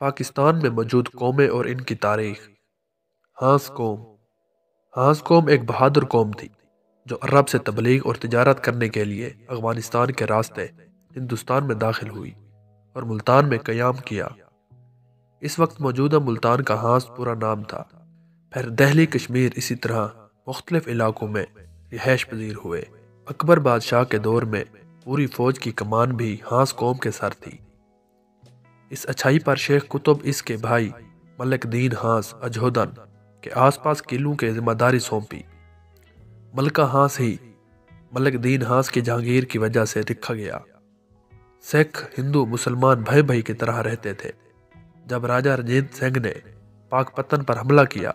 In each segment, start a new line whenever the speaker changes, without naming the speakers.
پاکستان میں موجود قومیں اور ان کی تاریخ۔ ہانس قوم۔ ہانس قوم ایک بہادر قوم تھی جو عرب سے تبلیغ اور تجارت کرنے کے لیے افغانستان کے راستے ہندوستان میں داخل ہوئی اور ملتان میں قیام کیا۔ اس وقت موجودہ ملتان کا ہانس پورا نام تھا۔ پھر دہلی، کشمیر، اسی طرح مختلف علاقوں میں رہائش پذیر ہوئے۔ اکبر بادشاہ کے دور میں پوری فوج کی کمان بھی ہانس قوم کے سر تھی۔ اس اچھائی پر شیخ قطب اس کے بھائی ملک دین ہانس اجودھن کے آس پاس قلعوں کے ذمہ داری سونپی۔ ملکہ ہانس ہی ملک دین ہانس کی جہانگیر کی وجہ سے رکھا گیا۔ سکھ، ہندو، مسلمان بھائی بھائی کی طرح رہتے تھے۔ جب راجہ رنجیت سنگھ نے پاک پتن پر حملہ کیا،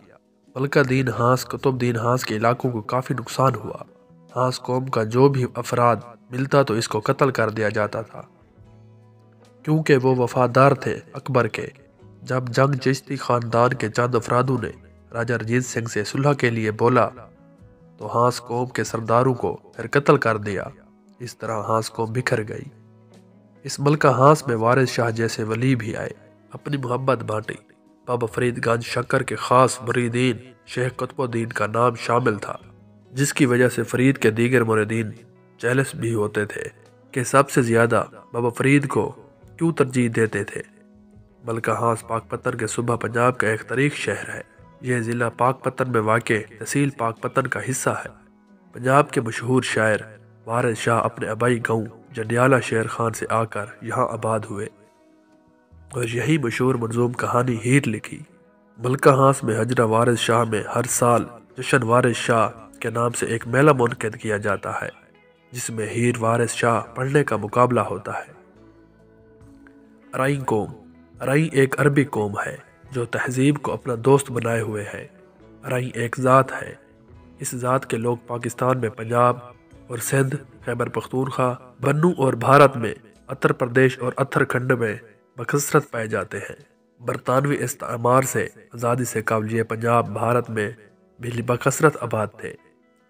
ملکہ دین ہانس، قطب دین ہانس کے علاقوں کو کافی نقصان ہوا۔ ہانس قوم کا جو بھی افراد ملتا تو اس کو قتل کر دیا جاتا تھا، کیونکہ وہ وفادار تھے اکبر کے۔ جب جنگ چشتی خاندان کے چند افرادوں نے راجہ رنجیت سنگھ سے صلح کے لیے بولا تو ہانس قوم کے سرداروں کو پھر قتل کر دیا۔ اس طرح ہانس قوم بکھر گئی۔ اس ملکہ ہانس میں وارث شاہ جیسے ولی بھی آئے، اپنی محبت بانٹی۔ بابا فرید گنج شکر کے خاص مریدین شیخ قطب الدین کا نام شامل تھا، جس کی وجہ سے فرید کے دیگر مریدین جیلس بھی ہوتے تھے کہ سب سے زیادہ بابا فرید کو کیوں ترجیح دیتے تھے۔ ملکہ ہانس پاک پتن کے صوبہ پنجاب کا ایک تاریخ شہر ہے۔ یہ ضلع پاک پتن میں واقع تحصیل پاک پتن کا حصہ ہے۔ پنجاب کے مشہور شاعر وارث شاہ اپنے آبائی گاؤں جنڈیالہ شیر خان سے آ کر یہاں آباد ہوئے اور یہی مشہور منظوم کہانی ہیر لکھی۔ ملکہ ہانس میں حجرہ وارث شاہ میں ہر سال جشن وارث شاہ کے نام سے ایک میلہ منعقد کیا جاتا ہے، جس میں ہیر وارث شاہ پڑھنے کا مقابلہ ہوتا ہے۔ ارائیں قوم۔ ارائیں ایک عربی قوم ہے جو تہذیب کو اپنا دوست بنائے ہوئے ہے۔ ارائیں ایک ذات ہے۔ اس ذات کے لوگ پاکستان میں پنجاب اور سندھ، خیبر پختونخوا، بنوں اور بھارت میں اتر پردیش اور اتر کھنڈ میں بکثرت پائے جاتے ہیں۔ برطانوی استعمار سے آزادی سے قبل یہ پنجاب بھارت میں بھی بکثرت آباد تھے،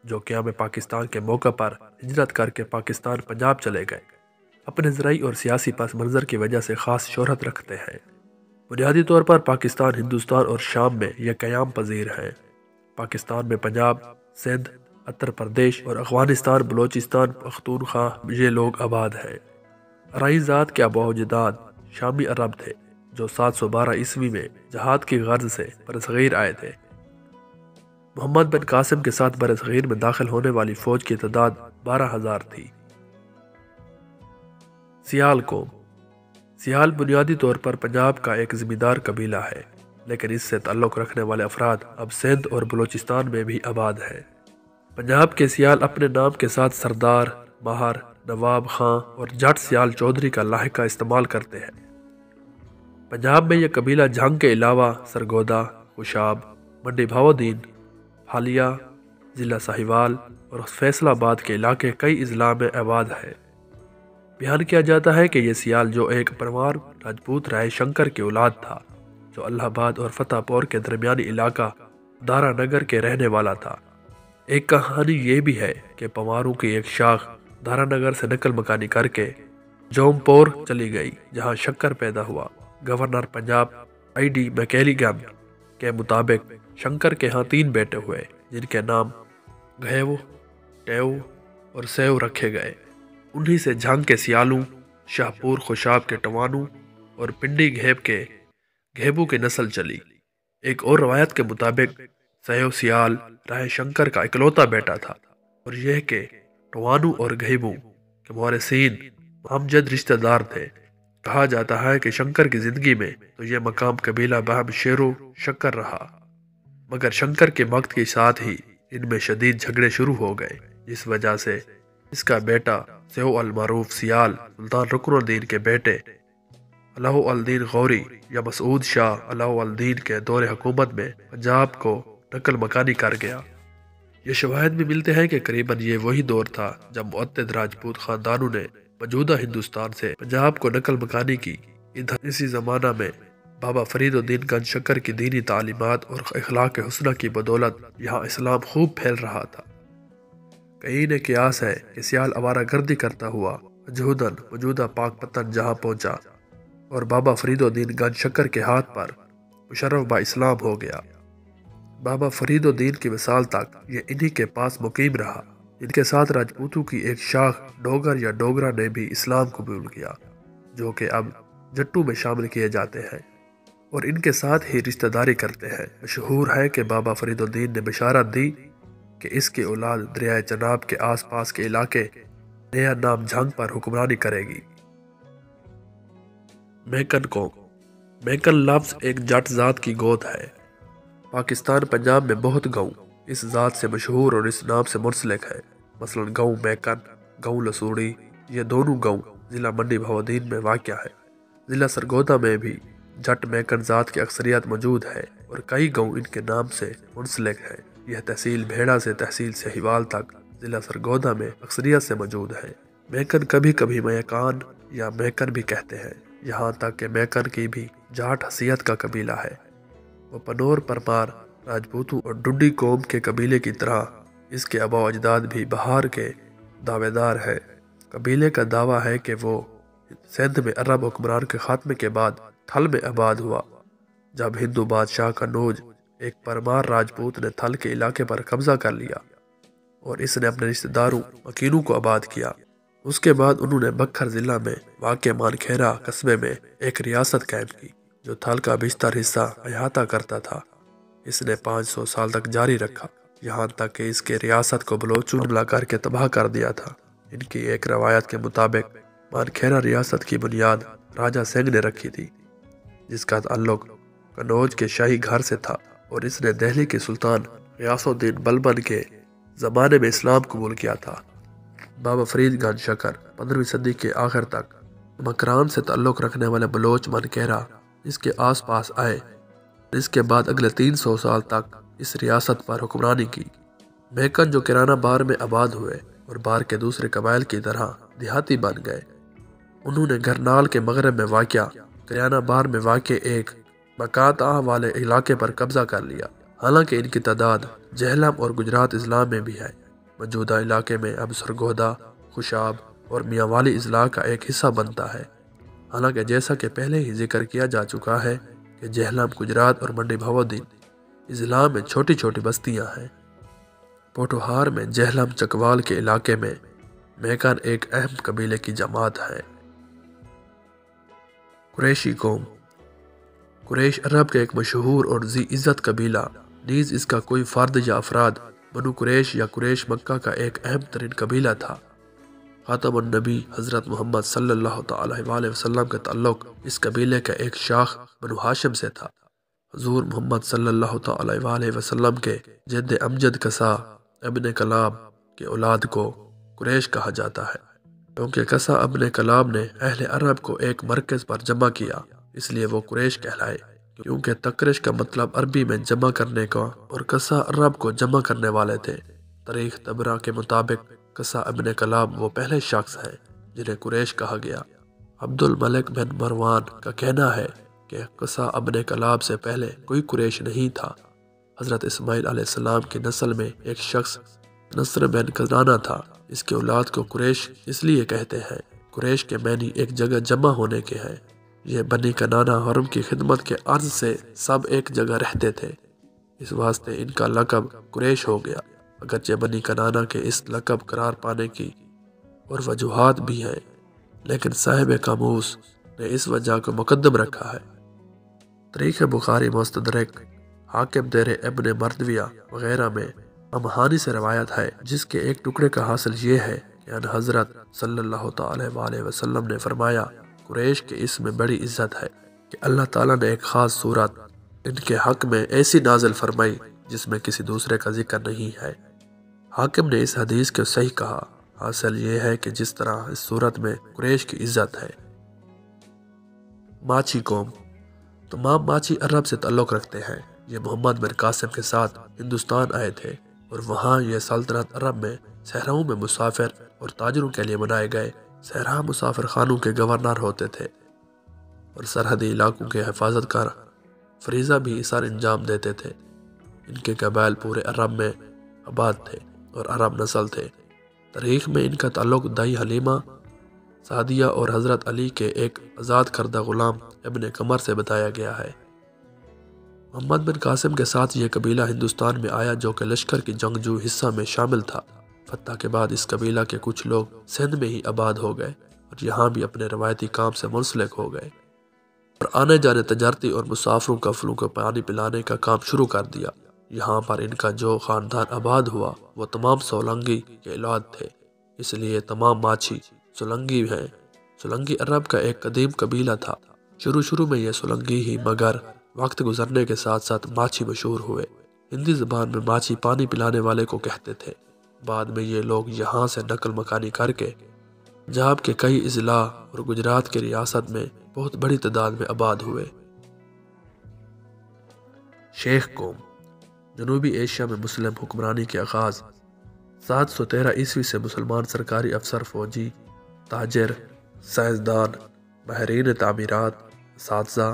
جو قیام پاکستان کے موقع پر ہجرت کر کے پاکستان پنجاب چلے گئے۔ اپنے زرعی اور سیاسی پس منظر کی وجہ سے خاص شہرت رکھتے ہیں۔ بنیادی طور پر پاکستان، ہندوستان اور شام میں یہ قیام پذیر ہیں۔ پاکستان میں پنجاب، سندھ، اتر پردیش اور افغانستان، بلوچستان، پختونخوا یہ لوگ آباد ہیں۔ ارائیں ذات کے آباء و اجداد شامی عرب تھے جو 712 عیسوی میں جہاد کی غرض سے برصغیر آئے تھے۔ محمد بن قاسم کے ساتھ برصغیر میں داخل ہونے والی فوج کی تعداد 12,000 تھی۔ سیال قوم۔ سیال بنیادی طور پر پنجاب کا ایک زمیندار قبیلہ ہے، لیکن اس سے تعلق رکھنے والے افراد اب سندھ اور بلوچستان میں بھی آباد ہیں۔ پنجاب کے سیال اپنے نام کے ساتھ سردار، ماہر، نواب خاں اور جٹ سیال چودھری کا لاحقہ استعمال کرتے ہیں۔ پنجاب میں یہ قبیلہ جھنگ کے علاوہ سرگودا، خوشاب، منڈی بہاؤالدین، حالیہ، ضلع ساہیوال اور فیصل آباد کے علاقے کئی اضلاع میں آباد ہے۔ بیان کیا جاتا ہے کہ یہ سیال جو ایک پرمار راجپوت رائے شنکر کی اولاد تھا، جو الہ آباد اور فتح پور کے درمیانی علاقہ دارا نگر کے رہنے والا تھا۔ ایک کہانی یہ بھی ہے کہ پواروں کی ایک شاخ دارا نگر سے نقل مکانی کر کے جوم پور چلی گئی، جہاں شنکر پیدا ہوا۔ گورنر پنجاب آئی.ڈی. میکیلیگن کے مطابق شنکر کے ہاں 3 بیٹے ہوئے، جن کے نام گھیو، ٹیو اور سیو رکھے گئے۔ انہی سے جھنگ کے سیالوں، شاہپور خوشاب کے ٹوانوں اور پنڈی گھیب کے گھیبو کی نسل چلی۔ ایک اور روایت کے مطابق سیو سیال رائے شنکر کا اکلوتا بیٹا تھا، اور یہ کہ ٹوانو اور گھیبو کے مورثین امجد رشتہ دار تھے۔ کہا جاتا ہے کہ شنکر کی زندگی میں تو یہ مقام قبیلہ باہم شیر و شکر رہا، مگر شنکر کے وقت کے ساتھ ہی ان میں شدید جھگڑے شروع ہو گئے، جس وجہ سے اس کا بیٹا سیو المعروف سیال سلطان رکن الدین کے بیٹے علاء الدین غوری یا مسعود شاہ علاء الدین کے دور حکومت میں پنجاب کو نقل مکانی کر گیا۔ یہ شواہد بھی ملتے ہیں کہ قریباً یہ وہی دور تھا جب متعدد راجپوت خاندانوں نے موجودہ ہندوستان سے پنجاب کو نقل مکانی کی۔ ادھر اسی زمانہ میں بابا فرید الدین گنج شکر کی دینی تعلیمات اور اخلاق حسنہ کی بدولت یہاں اسلام خوب پھیل رہا تھا۔ کئی نے قیاس ہے کہ سیال آوارہ گردی کرتا ہوا اجودھن موجودہ پاک پتن جہاں پہنچا اور بابا فرید الدین گنج شکر کے ہاتھ پر مشرف با اسلام ہو گیا۔ بابا فرید الدین کی مثال تک یہ انہی کے پاس مقیم رہا۔ ان کے ساتھ راجپوتوں کی ایک شاخ ڈوگر یا ڈوگرا نے بھی اسلام قبول کیا، جو کہ اب جٹو میں شامل کیے جاتے ہیں اور ان کے ساتھ ہی رشتہ داری کرتے ہیں۔ مشہور ہے کہ بابا فرید الدین نے بشارت دی کہ اس کی اولاد دریائے چناب کے آس پاس کے علاقے نیا نام جھنگ پر حکمرانی کرے گی۔ میکن قوم۔ میکن لفظ ایک جٹ ذات کی گود ہے۔ پاکستان پنجاب میں بہت گاؤں اس ذات سے مشہور اور اس نام سے منسلک ہے۔ مثلا گاؤں میکن، گاؤں لسوڑی، یہ دونوں گاؤں ضلع منڈی بہاؤالدین میں واقع ہے۔ ضلع سرگودا میں بھی جٹ میکن ذات کی اکثریت موجود ہے اور کئی گاؤں ان کے نام سے منسلک ہیں۔ یہ تحصیل بھیڑا سے تحصیل سہیوال تک ضلع سرگودا میں اکثریت سے موجود ہے۔ میکن کبھی کبھی میکان یا میکن بھی کہتے ہیں، یہاں تک کہ میکن کی بھی جاٹ حیثیت کا قبیلہ ہے۔ وہ پنور، پرمار، راجپوتوں اور ڈڈی قوم کے قبیلے کی طرح اس کے آباء و اجداد بھی بہار کے دعوے دار ہیں۔ قبیلے کا دعویٰ ہے کہ وہ سندھ میں عرب حکمران کے خاتمے کے بعد تھل میں آباد ہوا۔ جب ہندو بادشاہ کنوج ایک پرمار راجپوت نے تھل کے علاقے پر قبضہ کر لیا اور اس نے اپنے رشتہ داروں مکینوں کو آباد کیا۔ اس کے بعد انہوں نے بکھر ضلع میں واقع مانکھیرا قصبے میں ایک ریاست قائم کی جو تھل کا بیشتر حصہ احاطہ کرتا تھا۔ اس نے 500 سال تک جاری رکھا، یہاں تک کہ اس کے ریاست کو بلوچوں نے حملہ کر کے تباہ کر دیا تھا۔ ان کی ایک روایت کے مطابق مانکھیرا ریاست کی بنیاد راجہ سنگھ نے رکھی تھی، جس کا تعلق کنوج کے شاہی گھر سے تھا، اور اس نے دہلی کے سلطان غیاث الدین بلبن کے زمانے میں اسلام قبول کیا تھا۔ بابا فرید گنج شکر 15ویں صدی کے آخر تک مکران سے تعلق رکھنے والے بلوچ مانکھیرا اس کے آس پاس آئے۔ اس کے بعد اگلے 300 سال تک اس ریاست پر حکمرانی کی۔ میکن جو کرانہ بار میں آباد ہوئے اور بار کے دوسرے قبائل کی طرح دیہاتی بن گئے، انہوں نے گرنال کے مغرب میں واقع کرانہ بار میں واقع ایک مقاطع والے علاقے پر قبضہ کر لیا۔ حالانکہ ان کی تعداد جہلم اور گجرات اضلاع میں بھی ہے۔ موجودہ علاقے میں اب سرگودا، خوشاب اور میاں والی اضلاع کا ایک حصہ بنتا ہے۔ حالانکہ جیسا کہ پہلے ہی ذکر کیا جا چکا ہے کہ جہلم، گجرات اور منڈی بہاؤالدین اضلاع میں چھوٹی چھوٹی بستیاں ہیں۔ پوٹھوہار میں جہلم چکوال کے علاقے میں میکن ایک اہم قبیلے کی جماعت ہے۔ قریشی قوم۔ قریش عرب کا ایک مشہور اور ذی عزت قبیلہ، نیز اس کا کوئی فرد یا افراد بنو قریش یا قریش مکہ کا ایک اہم ترین قبیلہ تھا۔ خاتم النبی حضرت محمد صلی اللہ تعالی وآلہ وسلم کا تعلق اس قبیلے کا ایک شاخ بنو ہاشم سے تھا۔ حضور محمد صلی اللہ تعالی وآلہ وسلم کے جد امجد قصا ابن کلاب کے اولاد کو قریش کہا جاتا ہے، کیونکہ قصا ابن کلاب نے اہل عرب کو ایک مرکز پر جمع کیا، اس لیے وہ قریش کہلائے۔ کیونکہ تقرش کا مطلب عربی میں جمع کرنے کا اور قصا عرب کو جمع کرنے والے تھے۔ تاریخ طبرہ کے مطابق قصا ابن کلاب وہ پہلے شخص ہیں جنہیں قریش کہا گیا۔ عبد الملک بن مروان کا کہنا ہے کہ قصا ابن کلاب سے پہلے کوئی قریش نہیں تھا۔ حضرت اسماعیل علیہ السلام کی نسل میں ایک شخص نصر بن کنانہ تھا۔ اس کے اولاد کو قریش اس لیے کہتے ہیں۔ قریش کے معنی ایک جگہ جمع ہونے کے ہیں۔ یہ بنی کنانہ حرم کی خدمت کے عرض سے سب ایک جگہ رہتے تھے، اس واسطے ان کا لقب قریش ہو گیا۔ اگرچہ بنی کنانہ کے اس لقب قرار پانے کی اور وجوہات بھی ہیں، لیکن صاحب قاموس نے اس وجہ کو مقدم رکھا ہے۔ تاریخ بخاری، مستدرک حاکم، دیر ابن مردویہ وغیرہ میں امہانی سے روایت ہے، جس کے ایک ٹکڑے کا حاصل یہ ہے کہ ان حضرت صلی اللہ تعالی وآلہ وسلم نے فرمایا، قریش کے اس میں بڑی عزت ہے کہ اللہ تعالیٰ نے ایک خاص صورت ان کے حق میں ایسی نازل فرمائی جس میں کسی دوسرے کا ذکر نہیں ہے۔ حاکم نے اس حدیث کو صحیح کہا۔ حاصل یہ ہے کہ جس طرح اس صورت میں قریش کی عزت ہے۔ ماچھی قوم۔ تمام ماچھی عرب سے تعلق رکھتے ہیں۔ یہ محمد بن قاسم کے ساتھ ہندوستان آئے تھے اور وہاں یہ سلطنت عرب میں صحراؤں میں مسافر اور تاجروں کے لیے بنائے گئے صحرا مسافر خانوں کے گورنر ہوتے تھے اور سرحدی علاقوں کے حفاظت کا فریضہ بھی سر انجام دیتے تھے۔ ان کے قبائل پورے عرب میں آباد تھے اور عرب نسل تھے۔ تاریخ میں ان کا تعلق دائی حلیمہ سعدیہ اور حضرت علی کے ایک آزاد کردہ غلام ابن قمر سے بتایا گیا ہے۔ محمد بن قاسم کے ساتھ یہ قبیلہ ہندوستان میں آیا جو کہ لشکر کی جنگجو حصہ میں شامل تھا۔ فتح کے بعد اس قبیلہ کے کچھ لوگ سندھ میں ہی آباد ہو گئے اور یہاں بھی اپنے روایتی کام سے منسلک ہو گئے اور آنے جانے تجارتی اور مسافروں کفلوں کو پانی پلانے کا کام شروع کر دیا۔ یہاں پر ان کا جو خاندان آباد ہوا وہ تمام سولنگی کے اولاد تھے، اس لیے تمام ماچھی سولنگی ہیں۔ سولنگی عرب کا ایک قدیم قبیلہ تھا۔ شروع میں یہ سولنگی ہی، مگر وقت گزرنے کے ساتھ ساتھ ماچھی مشہور ہوئے۔ ہندی زبان میں ماچھی پانی پلانے والے کو کہتے تھے۔ بعد میں یہ لوگ یہاں سے نقل مکانی کر کے پنجاب کے کئی اضلاع اور گجرات کے ریاست میں بہت بڑی تعداد میں آباد ہوئے۔ شیخ قوم جنوبی ایشیا میں مسلم حکمرانی کے آغاز 713 عیسوی سے مسلمان سرکاری افسر، فوجی، تاجر، سائنسدان، ماہرین تعمیرات، اساتذہ،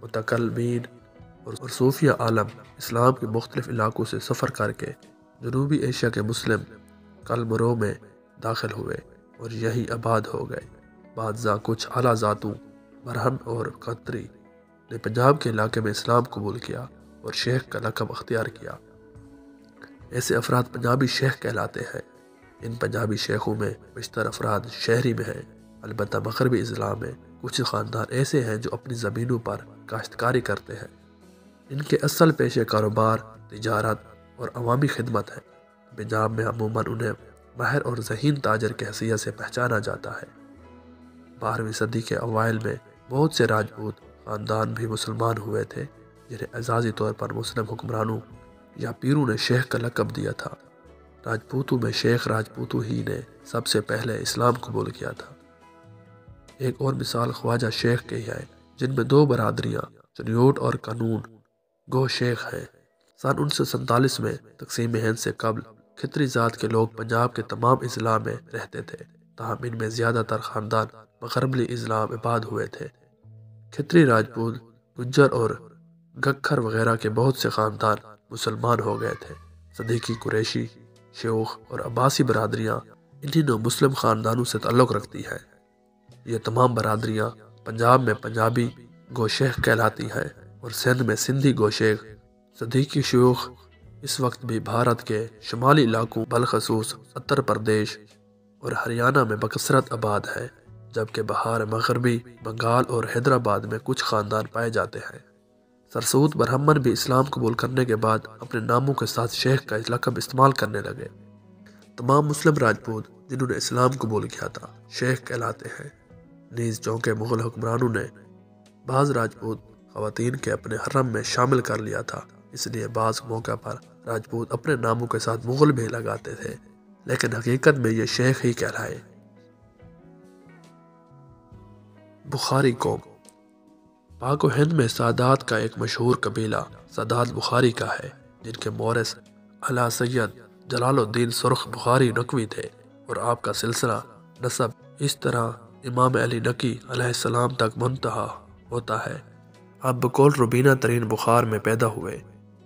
متکلمین اور صوفیہ عالم اسلام کے مختلف علاقوں سے سفر کر کے جنوبی ایشیا کے مسلم قلمرو میں داخل ہوئے اور یہی آباد ہو گئے۔ بعض کچھ اعلیٰ ذاتوں برہن اور قطری نے پنجاب کے علاقے میں اسلام قبول کیا اور شیخ کا لقب اختیار کیا۔ ایسے افراد پنجابی شیخ کہلاتے ہیں۔ ان پنجابی شیخوں میں بیشتر افراد شہری میں ہیں، البتہ مغربی اضلاع میں کچھ خاندان ایسے ہیں جو اپنی زمینوں پر کاشتکاری کرتے ہیں۔ ان کے اصل پیشے کاروبار، تجارت اور عوامی خدمت ہے۔ پنجاب میں عموماً انہیں ماہر اور ذہین تاجر کی حیثیت سے پہچانا جاتا ہے۔ 12ویں صدی کے اوائل میں بہت سے راجپوت خاندان بھی مسلمان ہوئے تھے جنہیں اعزازی طور پر مسلم حکمرانوں یا پیروں نے شیخ کا لقب دیا تھا۔ راجپوتوں میں شیخ راجپوتو ہی نے سب سے پہلے اسلام قبول کیا تھا۔ ایک اور مثال خواجہ شیخ کی ہے، جن میں 2 برادریاں چنیوٹ اور قانون گو شیخ ہیں۔ سن 1947 میں تقسیم ہند سے قبل کھتری ذات کے لوگ پنجاب کے تمام اضلاع میں رہتے تھے، تاہم ان میں زیادہ تر خاندان مغربی اضلاع میں آباد ہوئے تھے۔ کھتری، راجپوت، گجر اور گکھر وغیرہ کے بہت سے خاندان مسلمان ہو گئے تھے۔ صدیقی، قریشی، شیوخ اور عباسی برادریاں انہی نو مسلم خاندانوں سے تعلق رکھتی ہیں۔ یہ تمام برادریاں پنجاب میں پنجابی گو شیخ کہلاتی ہیں اور سندھ میں سندھی گو شیخ۔ صدیقی شیوخ اس وقت بھی بھارت کے شمالی علاقوں بالخصوص اتر پردیش اور ہریانہ میں بکثرت آباد ہے، جبکہ بہار مغربی بنگال اور حیدرآباد میں کچھ خاندان پائے جاتے ہیں۔ سرسود برہمن بھی اسلام قبول کرنے کے بعد اپنے ناموں کے ساتھ شیخ کا لقب استعمال کرنے لگے۔ تمام مسلم راجپوت جنہوں نے اسلام قبول کیا تھا شیخ کہلاتے ہیں۔ نیز چونکہ مغل حکمرانوں نے بعض راجپوت خواتین کے اپنے حرم میں شامل کر لیا تھا، اس لیے بعض موقع پر راجپوت اپنے ناموں کے ساتھ مغل بھی لگاتے تھے، لیکن حقیقت میں یہ شیخ ہی کہلائے۔ بخاری قوم پاک و ہند میں سادات کا ایک مشہور قبیلہ سادات بخاری کا ہے، جن کے مورث اعلیٰ سید جلال الدین سرخ بخاری نقوی تھے اور آپ کا سلسلہ نسب اس طرح امام علی نقی علیہ السلام تک منتہا ہوتا ہے۔ آپ بقول ربینہ ترین بخار میں پیدا ہوئے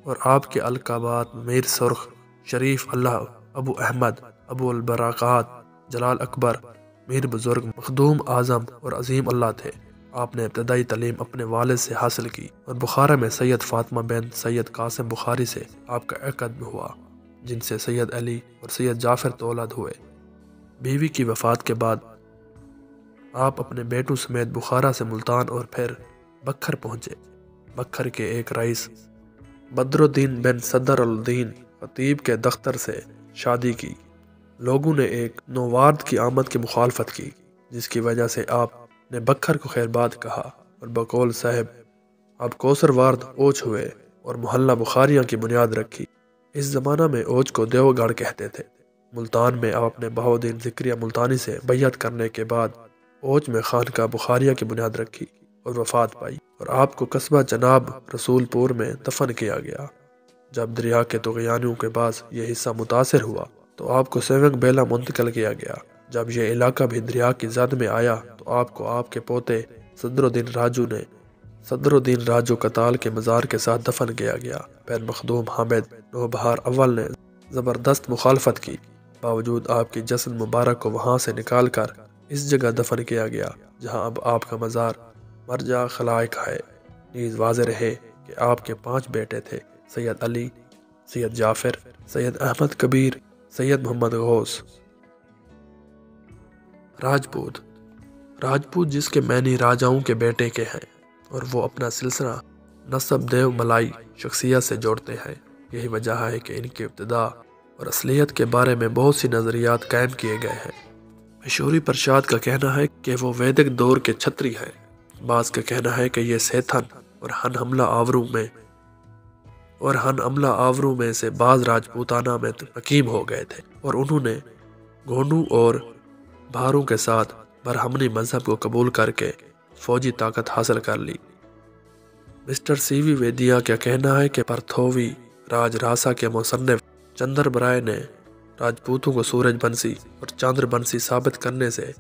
اور آپ کے القابات میر سرخ، شریف اللہ، ابو احمد، ابو البرکات، جلال اکبر، میر بزرگ، مخدوم اعظم اور عظیم اللہ تھے۔ آپ نے ابتدائی تعلیم اپنے والد سے حاصل کی اور بخارا میں سید فاطمہ بنت سید قاسم بخاری سے آپ کا عقد ہوا، جن سے سید علی اور سید جعفر اولاد ہوئے۔ بیوی کی وفات کے بعد آپ اپنے بیٹوں سمیت بخارا سے ملتان اور پھر بکھر پہنچے۔ بکھر کے ایک رئیس بدر الدین بن صدر الدین خطیب کے دختر سے شادی کی۔ لوگوں نے ایک نووارد کی آمد کی مخالفت کی، جس کی وجہ سے آپ نے بکھر کو خیرباد کہا اور بقول صاحب آپ کوثر وارد اوچ ہوئے اور محلہ بخاریاں کی بنیاد رکھی۔ اس زمانہ میں اوچ کو دیو گڑھ کہتے تھے۔ ملتان میں آپ نے بہاؤالدین ذکریہ ملتانی سے بیعت کرنے کے بعد اوچ میں خانقاہ بخاریہ کی بنیاد رکھی اور وفات پائی اور آپ کو قصبہ جناب رسول پور میں دفن کیا گیا۔ جب دریا کے طغیانوں کے بعد یہ حصہ متاثر ہوا تو آپ کو سیونگ بیلا منتقل کیا گیا۔ جب یہ علاقہ بھی دریا کی زد میں آیا تو آپ کو آپ کے پوتے صدر الدین راجو کتال کے مزار کے ساتھ دفن کیا گیا۔ پھر مخدوم حامد نوبہار اول نے زبردست مخالفت کی، باوجود آپ کی جسد مبارک کو وہاں سے نکال کر اس جگہ دفن کیا گیا جہاں اب آپ کا مزار مرجع خلائق ہے۔ نیز واضح رہے کہ آپ کے 5 بیٹے تھے: سید علی، سید جعفر، سید احمد کبیر، سید محمد غوث۔ راجپوت جس کے معنی راجاؤں کے بیٹے کے ہیں، اور وہ اپنا سلسلہ نسب دیو ملائی شخصیت سے جوڑتے ہیں۔ یہی وجہ ہے کہ ان کی ابتدا اور اصلیت کے بارے میں بہت سی نظریات قائم کیے گئے ہیں۔ مشہوری پرشاد کا کہنا ہے کہ وہ ویدک دور کے چھتری ہیں۔ بعض کا کہنا ہے کہ یہ سیتھن اور ہن عملہ آوروں میں سے بعض راجپوتانہ میں حکیم ہو گئے تھے، اور انہوں نے گونڈوں اور بھاروں کے ساتھ برہمنی مذہب کو قبول کر کے فوجی طاقت حاصل کر لی۔ مسٹر سی وی ویدیا کا کہنا ہے کہ پرتھوی راج راسا کے مصنف چندر برائے نے راجپوتوں کو سورج بنسی اور چاندر بنسی ثابت کرنے سے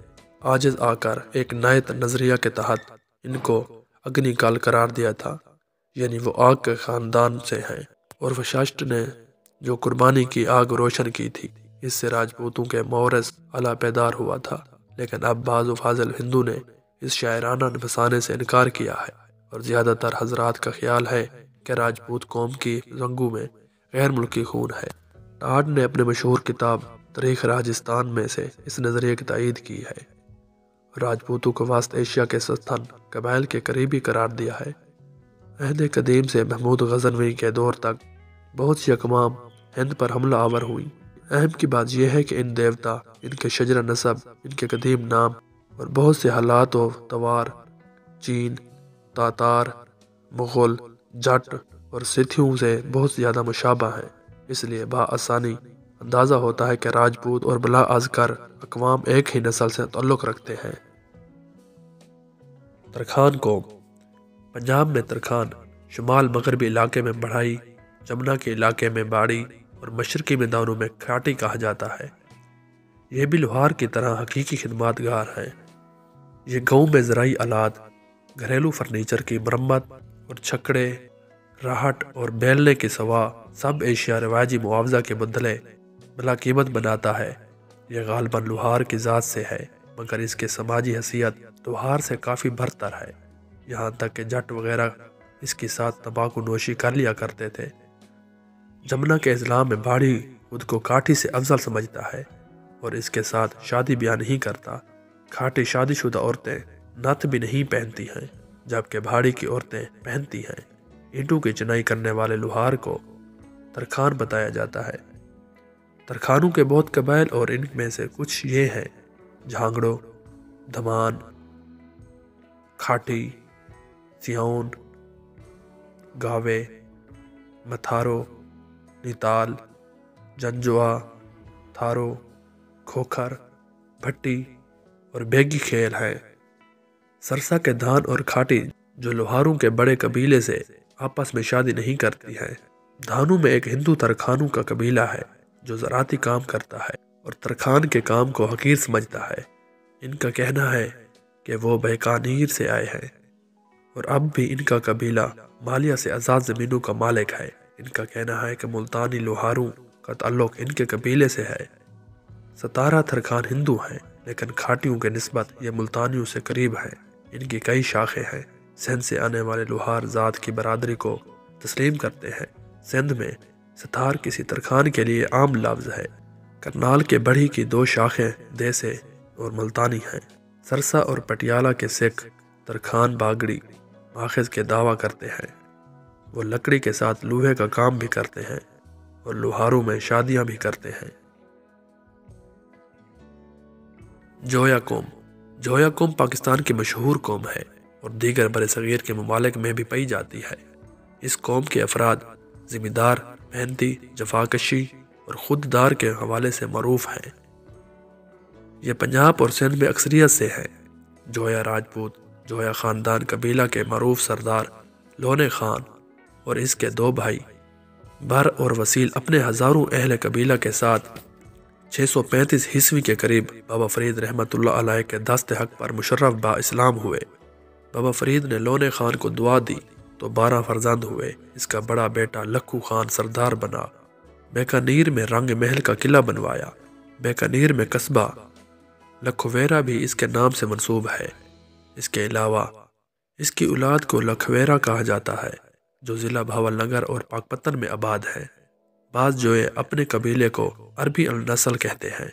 عاجز آ کر ایک نئے نظریہ کے تحت ان کو اگنی کال قرار دیا تھا، یعنی وہ آگ کے خاندان سے ہیں، اور وششٹھ نے جو قربانی کی آگ روشن کی تھی، اس سے راجپوتوں کے مورث اعلیٰ پیدار ہوا تھا۔ لیکن اب بعض فاضل ہندو نے اس شاعرانہ افسانے سے انکار کیا ہے، اور زیادہ تر حضرات کا خیال ہے کہ راجپوت قوم کی رنگوں میں غیر ملکی خون ہے۔ ٹاڈ نے اپنے مشہور کتاب تاریخ راجستھان میں سے اس نظریے کی تائید کی ہے۔ راجپوتوں کو وسط ایشیا کے ستھن قبائل کے قریبی قرار دیا ہے۔ عہد قدیم سے محمود غزنوی کے دور تک بہت سی اقوام ہند پر حملہ آور ہوئی۔ اہم کی بات یہ ہے کہ ان دیوتا، ان کے شجرہ نسب، ان کے قدیم نام اور بہت سے حالات و توار چین، تاتار، مغل، جٹ اور سیتھیوں سے بہت زیادہ مشابہ ہیں۔ اس لیے بآسانی اندازہ ہوتا ہے کہ راجپوت اور بلا ازکر اقوام ایک ہی نسل سے تعلق رکھتے ہیں۔ ترکھان قوم پنجاب میں ترکھان، شمال مغربی علاقے میں بڑھائی، جمنا کے علاقے میں باڑی اور مشرقی میدانوں میں کھاٹی کہا جاتا ہے۔ یہ بھی لوہار کی طرح حقیقی خدمات گار ہیں۔ یہ گاؤں میں زرعی آلات، گھریلو فرنیچر کی مرمت اور چھکڑے، راہٹ اور بیلنے کے سوا سب اشیاء رواجی معاوضہ کے بدلے بلا قیمت بناتا ہے۔ یہ غالباً لوہار کی ذات سے ہے، مگر اس کے سماجی حیثیت لوہار سے کافی برتر ہے، یہاں تک کہ جٹ وغیرہ اس کے ساتھ تمباکو نوشی کر لیا کرتے تھے۔ جمنا کے اسلام میں باڑی خود کو کاٹھی سے افضل سمجھتا ہے اور اس کے ساتھ شادی بیاہ نہیں کرتا۔ کھاٹی شادی شدہ عورتیں نت بھی نہیں پہنتی ہیں، جبکہ بھاڑی کی عورتیں پہنتی ہیں۔ اینٹوں کی چنائی کرنے والے لوہار کو ترکھان بتایا جاتا ہے۔ ترکھانوں کے بہت قبائل اور ان میں سے کچھ یہ ہیں: جھانگڑو، دھمان، کھاٹی، سیون، گاوے، متھارو، نیتال، جنجوا، تھارو، کھوکھر، بھٹی اور بیگی کھیل ہیں۔ سرسا کے دھان اور کھاٹی جو لوہاروں کے بڑے قبیلے سے آپس میں شادی نہیں کرتی ہیں۔ دھانوں میں ایک ہندو ترکھانوں کا قبیلہ ہے جو زراعتی کام کرتا ہے اور ترکھان کے کام کو حقیر سمجھتا ہے۔ ان کا کہنا ہے کہ وہ بیکانیر سے آئے ہیں اور اب بھی ان کا قبیلہ مالیہ سے آزاد زمینوں کا مالک ہے۔ ان کا کہنا ہے کہ ملتانی لوہاروں کا تعلق ان کے قبیلے سے ہے۔ 17 ترکھان ہندو ہیں، لیکن کھاٹیوں کے نسبت یہ ملتانیوں سے قریب ہیں۔ ان کی کئی شاخیں ہیں۔ سندھ سے آنے والے لوہار ذات کی برادری کو تسلیم کرتے ہیں۔ سندھ میں ستار کسی ترکھان کے لیے عام لفظ ہے۔ کرنال کے بڑھی کی 2 شاخیں دیسے اور ملتانی ہیں۔ سرسا اور پٹیالہ کے سکھ ترکھان باگڑی ماخذ کے دعویٰ کرتے ہیں۔ وہ لکڑی کے ساتھ لوہے کا کام بھی کرتے ہیں اور لوہاروں میں شادیاں بھی کرتے ہیں۔ جویا قوم پاکستان کی مشہور قوم ہے اور دیگر برصغیر کے ممالک میں بھی پائی جاتی ہے۔ اس قوم کے افراد ذمہ دار، محنتی، جفاکشی اور خوددار کے حوالے سے معروف ہیں۔ یہ پنجاب اور سندھ میں اکثریت سے ہیں۔ جویا راجپوت جویا خاندان قبیلہ کے معروف سردار لونے خان اور اس کے 2 بھائی بر اور وسیل اپنے ہزاروں اہل قبیلہ کے ساتھ 635 عیسوی کے قریب بابا فرید رحمۃ اللہ علیہ کے دست حق پر مشرف با اسلام ہوئے۔ بابا فرید نے لونے خان کو دعا دی تو 12 فرزند ہوئے۔ اس کا بڑا بیٹا لکھو خان سردار بنا۔ بیکانیر میں رنگ محل کا قلعہ بنوایا۔ بیکانیر میں قصبہ لکھویرا بھی اس کے نام سے منسوب ہے۔ اس کے علاوہ اس کی اولاد کو لکھویرا کہا جاتا ہے جو ضلع بھاول نگر اور پاکپتن میں آباد ہے۔ بعض جوئے اپنے قبیلے کو عربی النسل کہتے ہیں،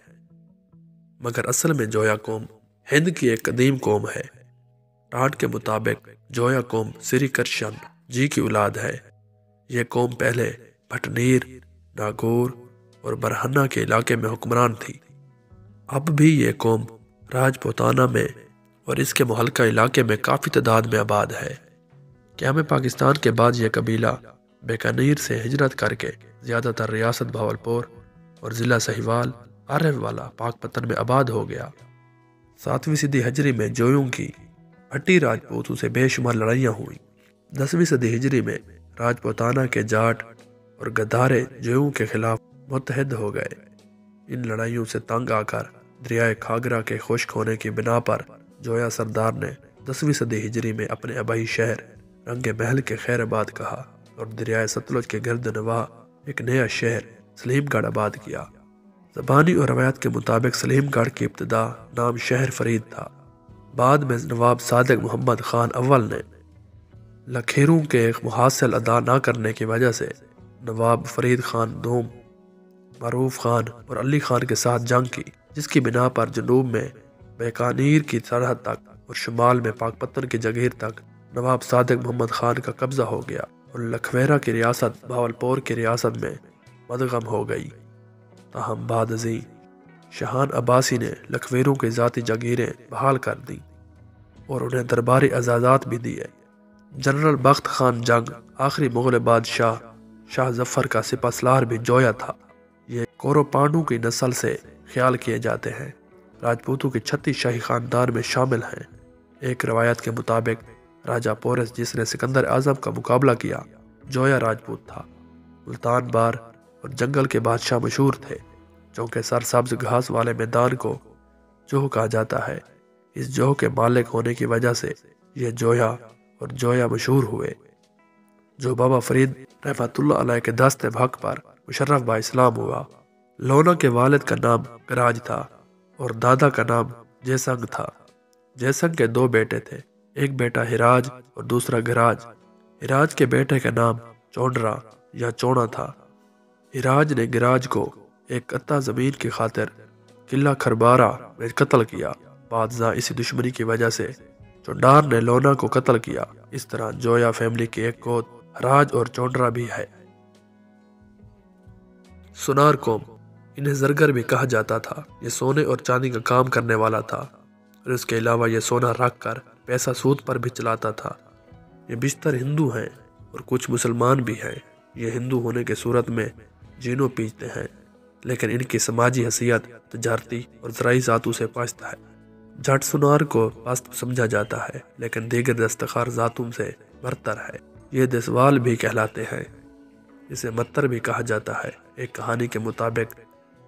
مگر اصل میں جویا قوم ہند کی ایک قدیم قوم ہے۔ ٹاٹ کے مطابق جویا قوم سری کرشن جی کی اولاد ہے۔ یہ قوم پہلے بھٹنیر، ناگور اور برہنہ کے علاقے میں حکمران تھی۔ اب بھی یہ قوم راجپوتانہ میں اور اس کے متعلقہ علاقے میں کافی تعداد میں آباد ہے۔ قیام پاکستان کے بعد یہ قبیلہ بیکانیر سے ہجرت کر کے زیادہ تر ریاست بھاولپور اور ضلع سہیوال آرے والا پاکپتن میں آباد ہو گیا۔ 7ویں صدی ہجری میں جویوں کی بھٹی راجپوتوں سے بے شمار لڑائیاں ہوئیں۔ 10ویں صدی ہجری میں راجپوتانہ کے جاٹ اور گدھارے جویوں کے خلاف متحد ہو گئے۔ ان لڑائیوں سے تنگ آ کر دریائے کھاگرا کے خشک ہونے کی بنا پر جویا سردار نے 10ویں صدی ہجری میں اپنے آبائی شہر رنگ محل کے خیر آباد کہا اور دریائے ستلج کے گرد نواح ایک نیا شہر سلیم گڑھ آباد کیا۔ زبانی اور روایت کے مطابق سلیم گڑھ کی ابتدا نام شہر فرید تھا۔ بعد میں نواب صادق محمد خان اول نے لکھیروں کے محاصل ادا نہ کرنے کی وجہ سے نواب فرید خان دوم، معروف خان اور علی خان کے ساتھ جنگ کی، جس کی بنا پر جنوب میں بیکانیر کی سرحد تک اور شمال میں پاکپتن کی جگیر تک نواب صادق محمد خان کا قبضہ ہو گیا اور لکھویرا کی ریاست بھاولپور کی ریاست میں مدغم ہو گئی۔ تاہم بعد ازیں شاہان عباسی نے لکھویروں کی ذاتی جگیریں بحال کر دیں اور انہیں درباری اعزازات بھی دیے۔ جنرل بخت خان جنگ آخری مغل بادشاہ شاہ ظفر کا سپہ سالار بھی جویا تھا۔ یہ کورو پانڈو کی نسل سے خیال کیے جاتے ہیں۔ راجپوتوں کے 36 شاہی خاندان میں شامل ہیں۔ ایک روایت کے مطابق راجہ پورس جس نے سکندر اعظم کا مقابلہ کیا جویا راجپوت تھا۔ ملتان بار اور جنگل کے بادشاہ مشہور تھے، چونکہ سرسبز گھاس والے میدان کو جوہ کہا جاتا ہے۔ اس جوہ کے مالک ہونے کی وجہ سے یہ جویا اور جویا مشہور ہوئے۔ جو بابا فرید رحمۃ اللہ علیہ کے دست حق پر مشرف با اسلام ہوا۔ لونا کے والد کا نام گراج تھا اور دادا کا نام جیسنگ تھا۔ جیسنگ کے 2 بیٹے تھے، ایک بیٹا ہراج اور دوسرا گراج۔ ہراج کے بیٹے کا نام چونڈرا یا چونا تھا۔ ہراج نے گراج کو ایک قطع زمین کی خاطر قلعہ کھربارا میں قتل کیا۔ بعد ازاں اسی دشمنی کی وجہ سے چونڈار نے لونا کو قتل کیا۔ اس طرح جویا فیملی کی ایک گود ہراج اور چونڈرا بھی ہے۔ سونار قوم، انہیں زرگر بھی کہا جاتا تھا۔ یہ سونے اور چاندی کا کام کرنے والا تھا اور اس کے علاوہ یہ سونا رکھ کر پیسہ سود پر بھی چلاتا تھا۔ یہ بیشتر ہندو ہیں اور کچھ مسلمان بھی ہیں۔ یہ ہندو ہونے کی صورت میں جینوں پیچتے ہیں، لیکن ان کی سماجی حیثیت تجارتی اور زرعی ذاتوں سے پست ہے۔ جٹ سونار کو پست سمجھا جاتا ہے، لیکن دیگر دستکار ذاتوں سے برتر ہے۔ یہ دسوال بھی کہلاتے ہیں، اسے متر بھی کہا جاتا ہے۔ ایک کہانی کے مطابق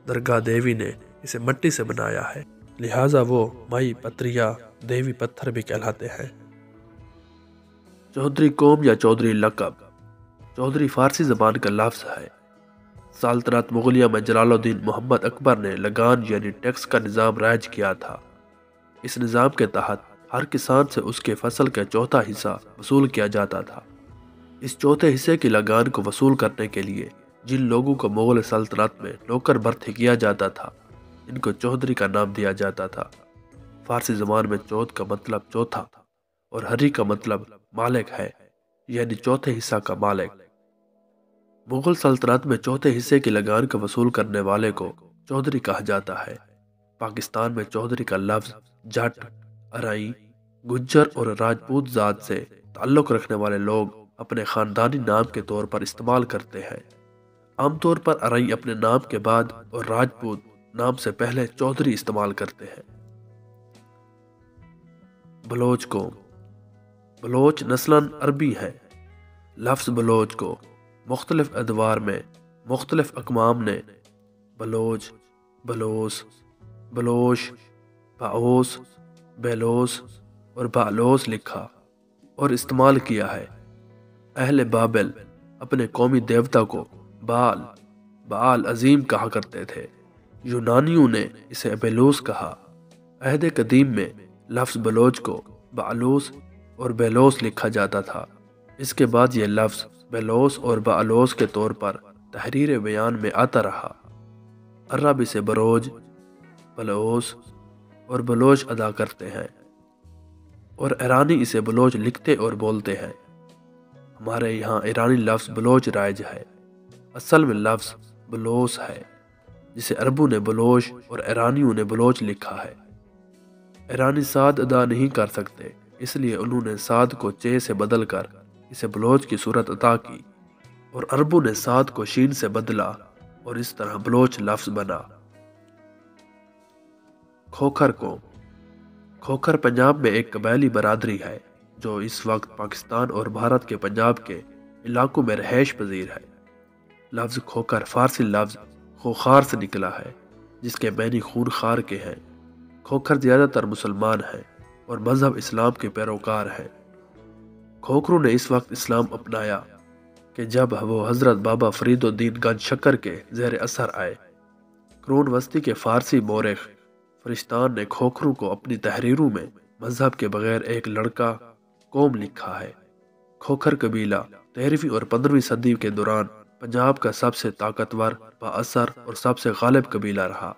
درگاہ دیوی نے اسے مٹی سے بنایا ہے، لہٰذا وہ مائی پتریا دیوی پتھر بھی کہلاتے ہیں۔ چودھری قوم یا چودھری لقب، چودھری فارسی زبان کا لفظ ہے۔ سلطنت مغلیہ میں جلال الدین محمد اکبر نے لگان یعنی ٹیکس کا نظام رائج کیا تھا۔ اس نظام کے تحت ہر کسان سے اس کے فصل کا چوتھا حصہ وصول کیا جاتا تھا۔ اس چوتھے حصے کی لگان کو وصول کرنے کے لیے جن لوگوں کو مغل سلطنت میں نوکر بھرتی کیا جاتا تھا، ان کو چودھری کا نام دیا جاتا تھا۔ فارسی زبان میں چودھ کا مطلب چوتھا اور ہری کا مطلب مالک ہے، یعنی چوتھے حصہ کا مالک۔ مغل سلطنت میں چوتھے حصے کی لگان کو وصول کرنے والے کو چودھری کہا جاتا ہے۔ پاکستان میں چودھری کا لفظ جٹ، ارائیں، گجر اور راجپوت ذات سے تعلق رکھنے والے لوگ اپنے خاندانی نام کے طور پر استعمال کرتے ہیں۔ عام طور پر ارائیں اپنے نام کے بعد اور راجپوت نام سے پہلے چودھری استعمال کرتے ہیں۔ بلوچ قوم، بلوچ نسلاً عربی ہے۔ لفظ بلوچ کو مختلف ادوار میں مختلف اقوام نے بلوچ، بلوس، بلوش، باؤس، بیلوس اور بالوس لکھا اور استعمال کیا ہے۔ اہل بابل اپنے قومی دیوتا کو بال عظیم کہا کرتے تھے۔ یونانیوں نے اسے بیلوس کہا۔ عہد قدیم میں لفظ بلوچ کو بعلوس اور بیلوس لکھا جاتا تھا۔ اس کے بعد یہ لفظ بیلوس اور بعلوس کے طور پر تحریر بیان میں آتا رہا۔ عرب اسے بروج، بلوس اور بلوچ ادا کرتے ہیں، اور ایرانی اسے بلوچ لکھتے اور بولتے ہیں۔ ہمارے یہاں ایرانی لفظ بلوچ رائج ہے۔ اصل میں لفظ بلوس ہے، جسے عربوں نے بلوش اور ایرانیوں نے بلوچ لکھا ہے۔ ایرانی صاد ادا نہیں کر سکتے، اس لیے انہوں نے صاد کو چے سے بدل کر اسے بلوچ کی صورت عطا کی، اور عربوں نے صاد کو شین سے بدلا اور اس طرح بلوچ لفظ بنا۔ کھوکھر قوم۔ کھوکھر پنجاب میں ایک قبائلی برادری ہے جو اس وقت پاکستان اور بھارت کے پنجاب کے علاقوں میں رہائش پذیر ہے۔ لفظ کھوکھر فارسی لفظ خوخار سے نکلا ہے، جس کے معنی خون خار کے ہیں۔ کھوکھر زیادہ تر مسلمان ہیں اور مذہب اسلام کے پیروکار ہیں۔ کھوکھروں نے اس وقت اسلام اپنایا کہ جب وہ حضرت بابا فرید الدین گنج شکر کے زیر اثر آئے۔ قرون وسطی کے فارسی مورخ فرشتان نے کھوکھروں کو اپنی تحریروں میں مذہب کے بغیر ایک لڑکا قوم لکھا ہے۔ کھوکھر قبیلہ 13ویں اور 15ویں صدی کے دوران پنجاب کا سب سے طاقتور، با اثر اور سب سے غالب قبیلہ رہا۔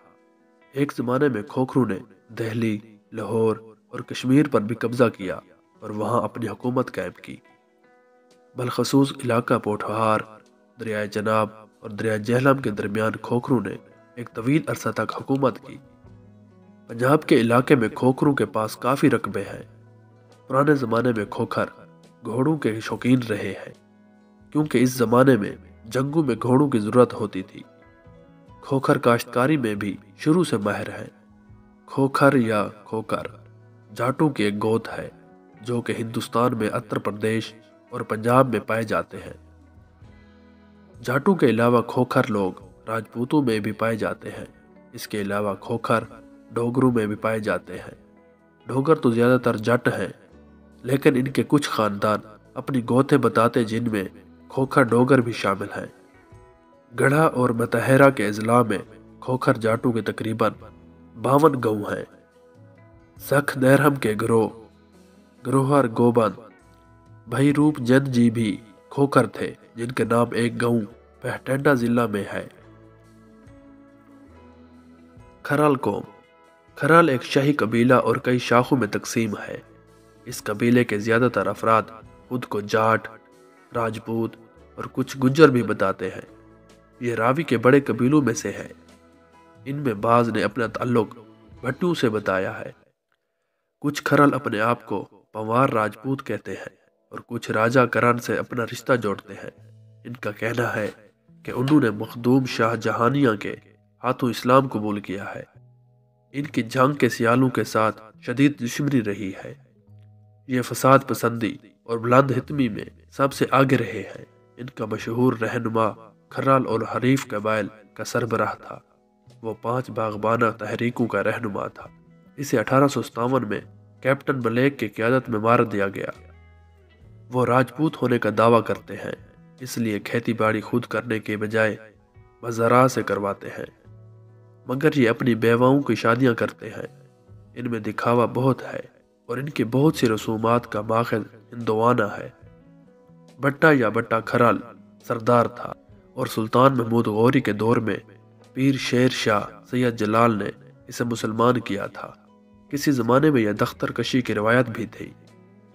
ایک زمانے میں کھوکھروں نے دہلی، لاہور اور کشمیر پر بھی قبضہ کیا اور وہاں اپنی حکومت قائم کی۔ بالخصوص علاقہ پوٹھوہار، دریائے چناب اور دریائے جہلم کے درمیان کھوکھروں نے ایک طویل عرصہ تک حکومت کی۔ پنجاب کے علاقے میں کھوکھروں کے پاس کافی رقبے ہیں۔ پرانے زمانے میں کھوکھر گھوڑوں کے شوقین رہے ہیں، کیونکہ اس زمانے میں جنگوں میں گھوڑوں کی ضرورت ہوتی تھی۔ کھوکھر کاشتکاری میں بھی شروع سے ماہر ہیں۔ کھوکھر یا کھوکر جاٹوں کی ایک گوت ہے جو کہ ہندوستان میں اتر پردیش اور پنجاب میں پائے جاتے ہیں۔ جاٹوں کے علاوہ کھوکھر لوگ راجپوتوں میں بھی پائے جاتے ہیں۔ اس کے علاوہ کھوکھر ڈوگروں میں بھی پائے جاتے ہیں۔ ڈوگر تو زیادہ تر جٹ ہیں، لیکن ان کے کچھ خاندان اپنی گوتیں بتاتے جن میں کھوکھر ڈوگر بھی شامل ہیں۔ گڑھا اور متحرہ کے اضلاع میں کھوکھر جاٹوں کے تقریباً 52 گاؤں ہیں۔ سکھ دیرہم کے گروہر گوبند بھائی روپ جند جی بھی کھوکھر تھے، جن کے نام ایک گاؤں پہٹینڈا ضلع میں ہے۔ کھرال قوم۔ کھرال ایک شاہی قبیلہ اور کئی شاخوں میں تقسیم ہے۔ اس قبیلے کے زیادہ تر افراد خود کو جاٹ، راجپوت اور کچھ گجر بھی بتاتے ہیں۔ یہ راوی کے بڑے قبیلوں میں سے ہے۔ ان میں بعض نے اپنا تعلق بھٹیوں سے بتایا ہے۔ کچھ کھرل اپنے آپ کو پنوار راجپوت کہتے ہیں اور کچھ راجہ کرن سے اپنا رشتہ جوڑتے ہیں۔ ان کا کہنا ہے کہ انہوں نے مخدوم شاہ جہانیاں کے ہاتھوں اسلام قبول کیا ہے۔ ان کی جنگ کے سیالوں کے ساتھ شدید دشمنی رہی ہے۔ یہ فساد پسندی اور بلند حتمی میں سب سے آگے رہے ہیں۔ ان کا مشہور رہنما کھرال اور حریف قبائل کا سربراہ تھا۔ وہ 5 باغبانہ تحریکوں کا رہنما تھا۔ اسے 1857 میں کیپٹن بلیک کی قیادت میں مار دیا گیا۔ وہ راجپوت ہونے کا دعویٰ کرتے ہیں، اس لیے کھیتی باڑی خود کرنے کے بجائے مزرعہ سے کرواتے ہیں، مگر یہ اپنی بیواؤں کی شادیاں کرتے ہیں۔ ان میں دکھاوا بہت ہے اور ان کی بہت سی رسومات کا ماخذ ہندوانہ ہے۔ بٹا یا بٹا کھرال سردار تھا اور سلطان محمود غوری کے دور میں پیر شیر شاہ سید جلال نے اسے مسلمان کیا تھا۔ کسی زمانے میں یہ دختر کشی کی روایت بھی تھی۔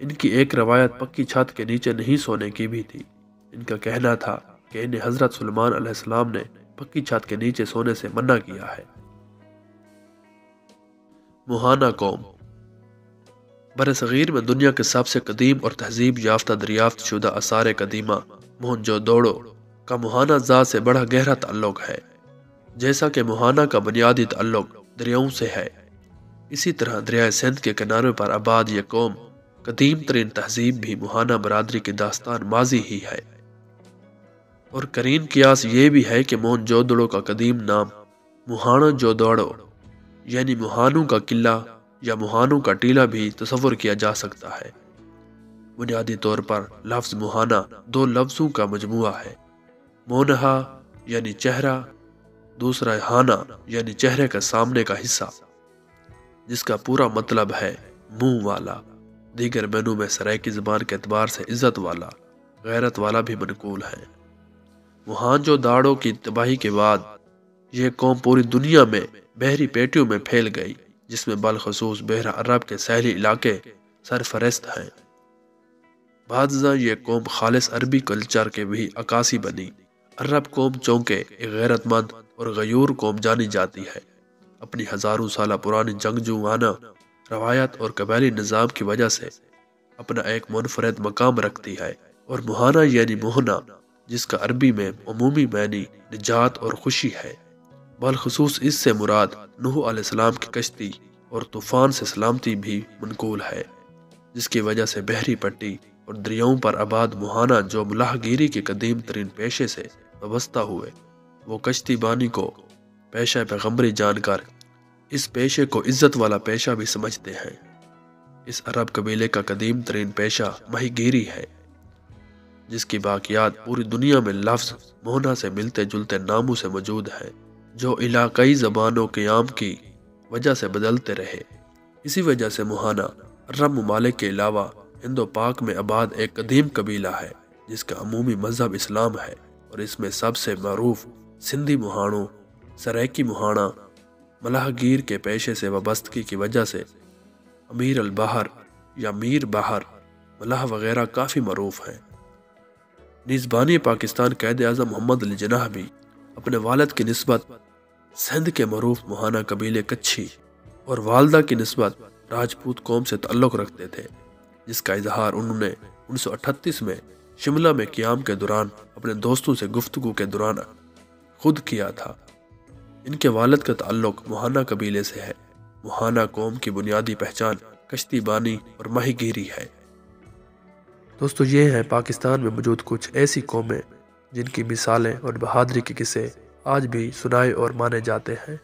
ان کی ایک روایت پکی چھت کے نیچے نہیں سونے کی بھی تھی۔ ان کا کہنا تھا کہ انہیں حضرت سلیمان علیہ السلام نے پکی چھت کے نیچے سونے سے منع کیا ہے۔ موہانا قوم۔ برصغیر میں دنیا کے سب سے قدیم اور تہذیب یافتہ دریافت شدہ آثار قدیمہ موہنجو دوڑو کا موہانا ذات سے بڑا گہرا تعلق ہے۔ جیسا کہ موہانا کا بنیادی تعلق دریاؤں سے ہے، اسی طرح دریائے سندھ کے کناروں پر آباد یہ قوم قدیم ترین تہذیب بھی موہانا برادری کی داستان ماضی ہی ہے۔ اور قرین قیاس یہ بھی ہے کہ موہنجودڑو کا قدیم نام موہانا جودوڑو یعنی موہانوں کا قلعہ یا موہانوں کا ٹیلہ بھی تصور کیا جا سکتا ہے۔ بنیادی طور پر لفظ موہانا 2 لفظوں کا مجموعہ ہے، مونہا یعنی چہرہ، دوسرا ہانا یعنی چہرے کا سامنے کا حصہ، جس کا پورا مطلب ہے منہ والا۔ دیگر مینوں میں سرائیکی زبان کے اعتبار سے عزت والا، غیرت والا بھی منقول ہے۔ موہانجو داڑو کی تباہی کے بعد یہ قوم پوری دنیا میں بحری پیٹیوں میں پھیل گئی، جس میں بالخصوص بحیرہ عرب کے ساحلی علاقے سرفہرست ہیں۔ بعد ازاں یہ قوم خالص عربی کلچر کے بھی عکاسی بنی۔ عرب قوم چونکہ ایک غیرت مند اور غیور قوم جانی جاتی ہے، اپنی ہزاروں سالہ پرانی جنگجوانہ روایت اور قبائلی نظام کی وجہ سے اپنا ایک منفرد مقام رکھتی ہے، اور موہانا یعنی موہنا، جس کا عربی میں عمومی معنی نجات اور خوشی ہے، بالخصوص اس سے مراد نوح علیہ السلام کی کشتی اور طوفان سے سلامتی بھی منقول ہے، جس کی وجہ سے بحری پٹی اور دریاؤں پر آباد موہانا جو ملاح گیری کے قدیم ترین پیشے سے وابستہ ہوئے، وہ کشتی بانی کو پیشہ پیغمبری جان کر اس پیشے کو عزت والا پیشہ بھی سمجھتے ہیں۔ اس عرب قبیلے کا قدیم ترین پیشہ ماہی گیری ہے، جس کی باقیات پوری دنیا میں لفظ موہنا سے ملتے جلتے ناموں سے موجود ہیں، جو علاقائی زبانوں قیام کی وجہ سے بدلتے رہے۔ اسی وجہ سے موہانا عرب ممالک کے علاوہ ہند و پاک میں آباد ایک قدیم قبیلہ ہے، جس کا عمومی مذہب اسلام ہے، اور اس میں سب سے معروف سندھی موہانوں، سرائیکی موہانا، ملاح گیر کے پیشے سے وابستگی کی وجہ سے امیر البحر یا میر بحر ملاح وغیرہ کافی معروف ہیں۔ نیز بانی پاکستان قائد اعظم محمد علی جناح بھی اپنے والد کی نسبت سندھ کے معروف موہانا قبیلے کچھی اور والدہ کی نسبت راجپوت قوم سے تعلق رکھتے تھے، جس کا اظہار انہوں نے 1938 میں شملہ میں قیام کے دوران اپنے دوستوں سے گفتگو کے دوران خود کیا تھا۔ ان کے والد کا تعلق موہانا قبیلے سے ہے۔ موہانا قوم کی بنیادی پہچان کشتی بانی اور ماہی گیری ہے۔ دوستو، یہ ہیں پاکستان میں موجود کچھ ایسی قومیں جن کی مثالیں اور بہادری کے قصے آج بھی سنائے اور مانے جاتے ہیں۔